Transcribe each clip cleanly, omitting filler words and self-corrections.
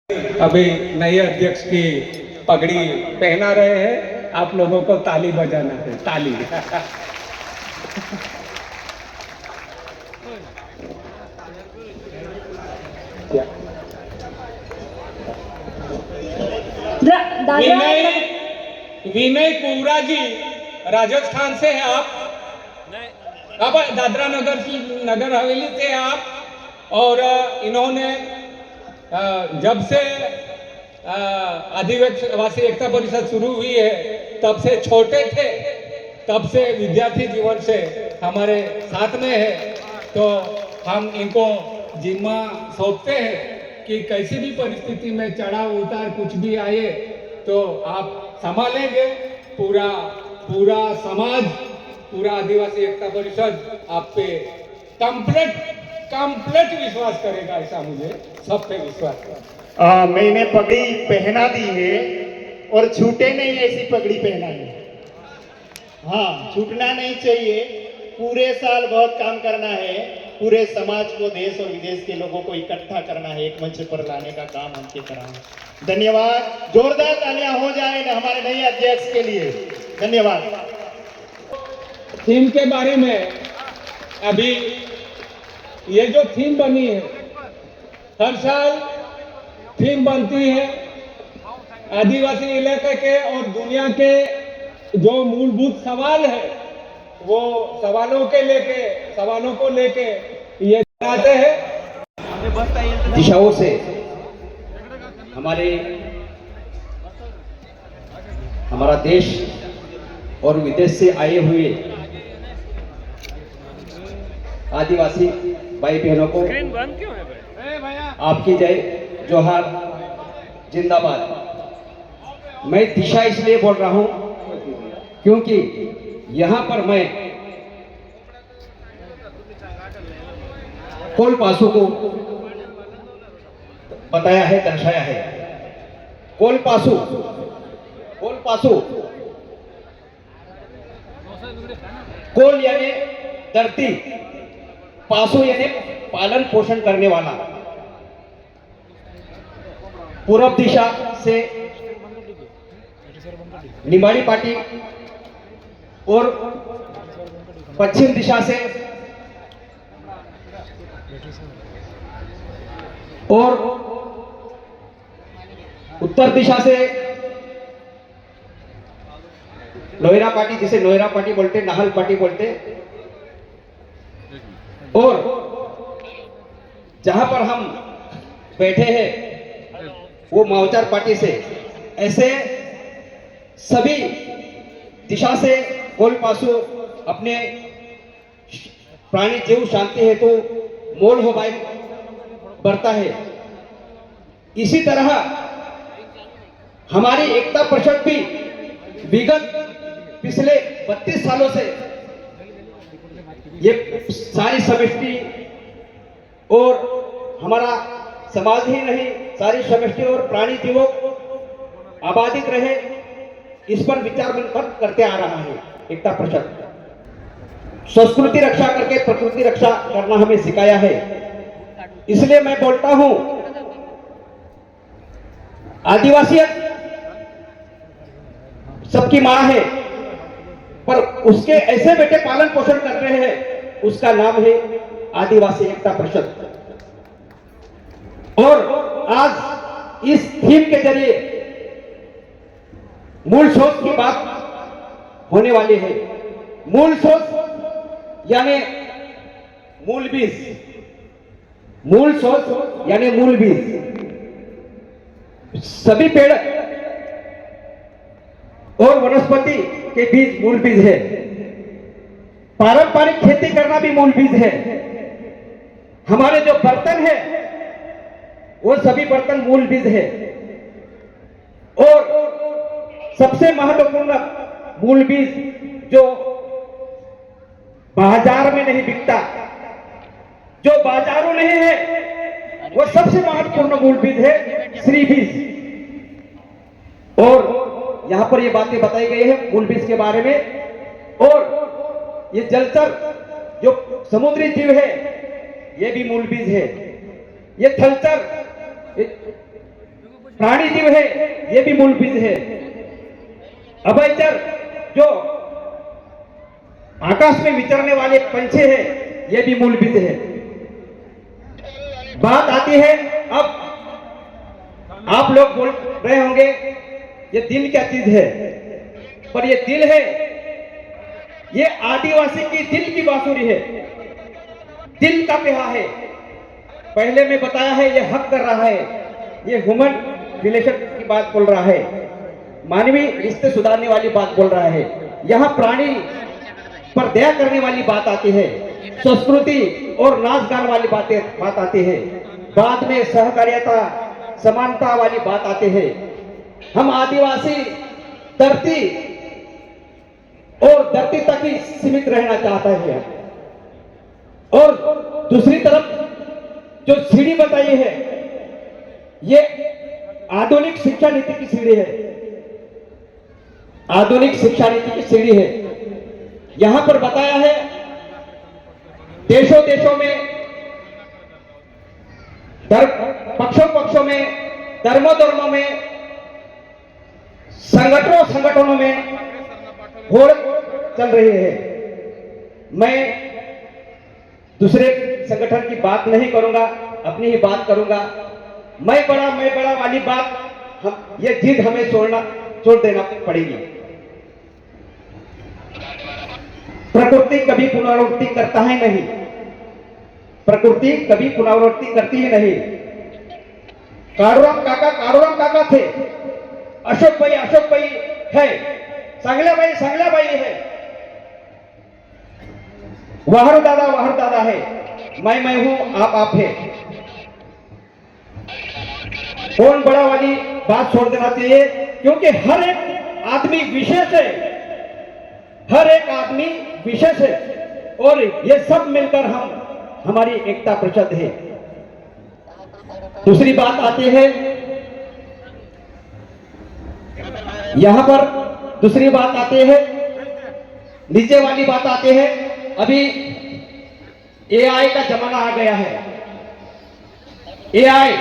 अभी नए अध्यक्ष की पगड़ी पहना रहे हैं। आप लोगों को ताली बजाना है, ताली। विनय विनय कुवरा जी राजस्थान से हैं आप? दादरा नगर हवेली से आप? और इन्होंने जब से आदिवासी एकता परिषद शुरू हुई है तब से छोटे थे, तब से विद्यार्थी जीवन से हमारे साथ में है। तो हम इनको जिम्मा सौंपते हैं कि कैसी भी परिस्थिति में चढ़ाव उतार कुछ भी आए तो आप संभालेंगे। पूरा समाज, पूरा आदिवासी एकता परिषद आप पे कंप्लीट विश्वास करेगा, ऐसा मुझे सब पे विश्वास है। मैंने पगड़ी पहना दी है और छूटे नहीं, ऐसी पगड़ी पहना है। हाँ, छूटना नहीं चाहिए। पूरे साल बहुत काम करना है, पूरे समाज को, देश और विदेश के लोगों को इकट्ठा करना है, एक मंच पर लाने का काम हमके कराना। धन्यवाद। जोरदार तालियां हो जाए हमारे नए अध्यक्ष के लिए। धन्यवाद। थीम के बारे में, अभी ये जो थीम बनी है, हर साल थीम बनती है आदिवासी इलाके के और दुनिया के जो मूलभूत सवाल है वो सवालों को लेके ये आते हैं। दिशाओं से हमारा देश और विदेश से आए हुए आदिवासी भाई बहनों को आपकी जय, जोहार, जिंदाबाद। मैं दिशा इसलिए बोल रहा हूं क्योंकि यहां पर मैं कोल पासु को बताया है, दर्शाया है। कोल पासु कोल यानी धरती, पासु यानी पालन पोषण करने वाला। पूर्व दिशा से निमाड़ी पाटी और पश्चिम दिशा से और उत्तर दिशा से लोहरा पाटी, जिसे लोहरा पाटी बोलते, नाहल पाटी बोलते, और जहां पर हम बैठे हैं वो मावचार पाटी से। ऐसे सभी दिशा से कोल पासु अपने प्राणी जीव शांति हेतु मोल हो भाई बढ़ता है। इसी तरह हमारी एकता परिषद भी विगत पिछले 32 सालों से ये सारी समष्टि और हमारा समाज ही नहीं, सारी समष्टि और प्राणी जीवों आबादित रहे, इस पर विचार मंथन करते आ रहा है एकता परिषद। संस्कृति रक्षा करके प्रकृति रक्षा करना हमें सिखाया है। इसलिए मैं बोलता हूं, आदिवासियत सबकी मां है, पर उसके ऐसे बेटे पालन पोषण कर रहे हैं, उसका नाम है आदिवासी एकता परिषद। और आज इस थीम के जरिए मूल सोच की बात होने वाली है। मूल सोच यानी मूल बीज, मूल सोच यानी मूल बीज। सभी पेड़ और वनस्पति के बीज मूल बीज है। पारंपरिक खेती करना भी मूल बीज है। हमारे जो बर्तन है वो सभी बर्तन मूल बीज है। और सबसे महत्वपूर्ण मूल बीज जो बाजार में नहीं बिकता, जो बाजारों नहीं है, वो सबसे महत्वपूर्ण मूल बीज है श्री बीज। और यहां पर ये बातें बताई गई है मूल बीज के बारे में। और ये जलचर जो समुद्री जीव है ये भी मूल बीज है। ये थलचर प्राणी जीव है, ये भी मूल बीज है। अभयचर जो आकाश में विचरने वाले पंछी है, ये भी मूल बीज है। बात आती है, अब आप लोग बोल रहे होंगे ये दिल क्या चीज है, पर ये दिल है, ये आदिवासी की दिल की बांसुरी है, दिल का पेहा है। पहले में बताया है, ये हक कर रहा है, ये ह्यूमन रिलेशन की बात बोल रहा है, मानवीय रिश्ते सुधारने वाली बात बोल रहा है। यहाँ प्राणी पर दया करने वाली बात आती है, संस्कृति और नाच गान वाली बात आती है, बाद में सहकार्यता समानता वाली बात आती है। हम आदिवासी धरती और धरती तक ही सीमित रहना चाहता है, और दूसरी तरफ जो सीढ़ी बताई है, ये आधुनिक शिक्षा नीति की सीढ़ी है, आधुनिक शिक्षा नीति की सीढ़ी है। यहां पर बताया है, देशों देशों में, पक्षों पक्षों में, धर्मों धर्मों में, संगठनों संगठनों में होड़ चल रही है। मैं दूसरे संगठन की बात नहीं करूंगा, अपनी ही बात करूंगा। मैं बड़ा वाली बात, हम ये जिद हमें छोड़ देना पड़ेगी। प्रकृति कभी पुनरावृत्ति करता है नहीं, प्रकृति कभी पुनरावृत्ति करती ही नहीं। काळूराम काका थे, अशोक भाई है, सांगल्याबाई है, वाहरू दादा है, मैं हूं, आप है। कौन बड़ा वाली बात छोड़ देना चाहिए, क्योंकि हर एक आदमी विशेष है, हर एक आदमी विशेष है, और ये सब मिलकर हमारी एकता परिषद है। दूसरी बात आती है, यहां पर दूसरी बात आती है, नीचे वाली बात आती है। अभी एआई का जमाना आ गया है। एआई,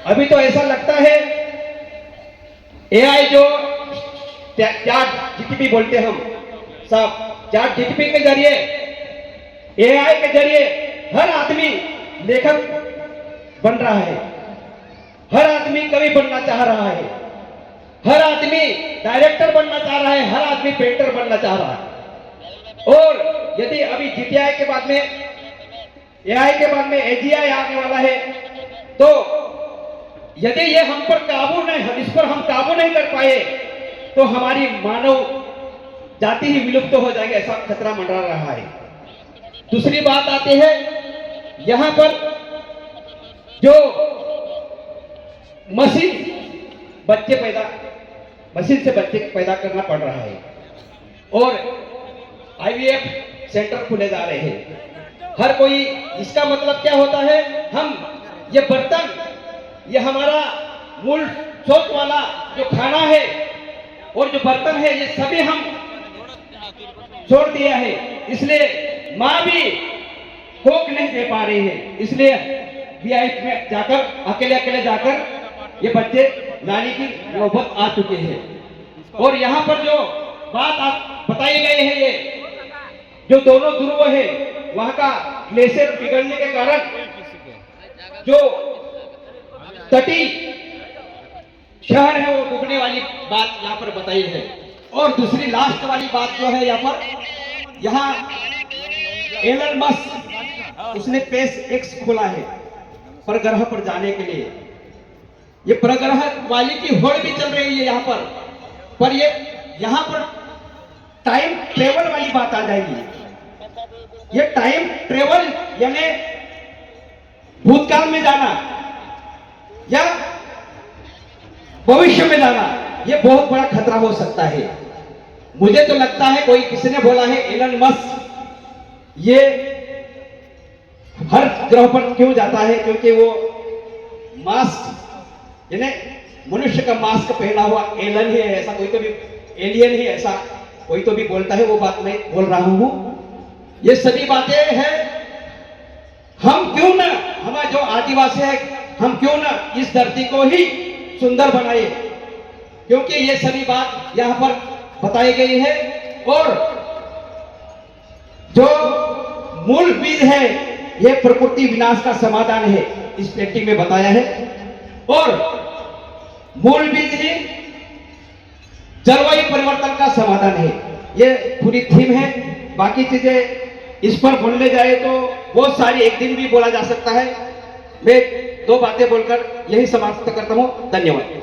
अभी तो ऐसा लगता है एआई जो चैट जीपीटी बोलते हम सब, चैट जीपीटी के जरिए, एआई के जरिए हर आदमी लेखक बन रहा है, हर आदमी कवि बनना चाह रहा है, हर आदमी डायरेक्टर बनना चाह रहा है, हर आदमी पेंटर बनना चाह रहा है। और यदि अभी जीटीआई के बाद में, एआई के बाद में एजीआई आने वाला है, तो यदि ये हम पर काबू नहीं, इस पर हम काबू नहीं कर पाए, तो हमारी मानव जाति ही विलुप्त हो जाएगी, ऐसा खतरा मंडरा रहा है। दूसरी बात आती है, यहां पर जो मशीन से बच्चे पैदा करना पड़ रहा है, और आईवीएफ सेंटर खुले जा रहे हैं। हर कोई, इसका मतलब क्या होता है, हम ये बर्तन, ये हमारा मूल सोच वाला जो खाना है और जो बर्तन है, ये सभी हम छोड़ दिया है। इसलिए माँ भी कोक नहीं दे पा रही है, इसलिए वीआईपी में जाकर अकेले जाकर ये बच्चे लाने की नौबत आ चुके हैं। और यहाँ पर जो बात बताई गई है, ये जो दोनों ध्रुव है, वहां का ग्लेशियर पिघलने के कारण जो तटीय शहर है वो डूबने वाली बात यहाँ पर बताई है। और दूसरी लास्ट वाली बात जो है, यहाँ एलन मस्क, उसने स्पेस एक्स खोला है परग्रह पर जाने के लिए। ये परग्रह वाली की होड़ भी चल रही है यहाँ पर ये यहाँ पर टाइम ट्रेवल वाली बात आ जाएगी। ये टाइम ट्रेवल यानी भूतकाल में जाना या भविष्य में जाना, ये बहुत बड़ा खतरा हो सकता है। मुझे तो लगता है, कोई किसी ने बोला है एलन मस्क ये हर ग्रह पर क्यों जाता है, क्योंकि वो मास्क यानी मनुष्य का मास्क पहना हुआ एलन ही है, ऐसा कोई तो भी एलियन ही ऐसा कोई तो भी बोलता है, वो बात मैं बोल रहा हूं। ये सभी बातें हैं, हम क्यों ना, हमारा जो आदिवासी है, हम क्यों ना इस धरती को ही सुंदर बनाए, क्योंकि ये सभी बात यहाँ पर बताई गई है। और जो मूल बीज है ये प्रकृति विनाश का समाधान है, इस पेंटिंग में बताया है। और मूल बीज ही जलवायु परिवर्तन का समाधान है, ये पूरी थीम है। बाकी चीजें इस पर बोलने जाए तो बहुत सारी, एक दिन भी बोला जा सकता है। मैं 2 बातें बोलकर यही समाप्त करता हूं। धन्यवाद।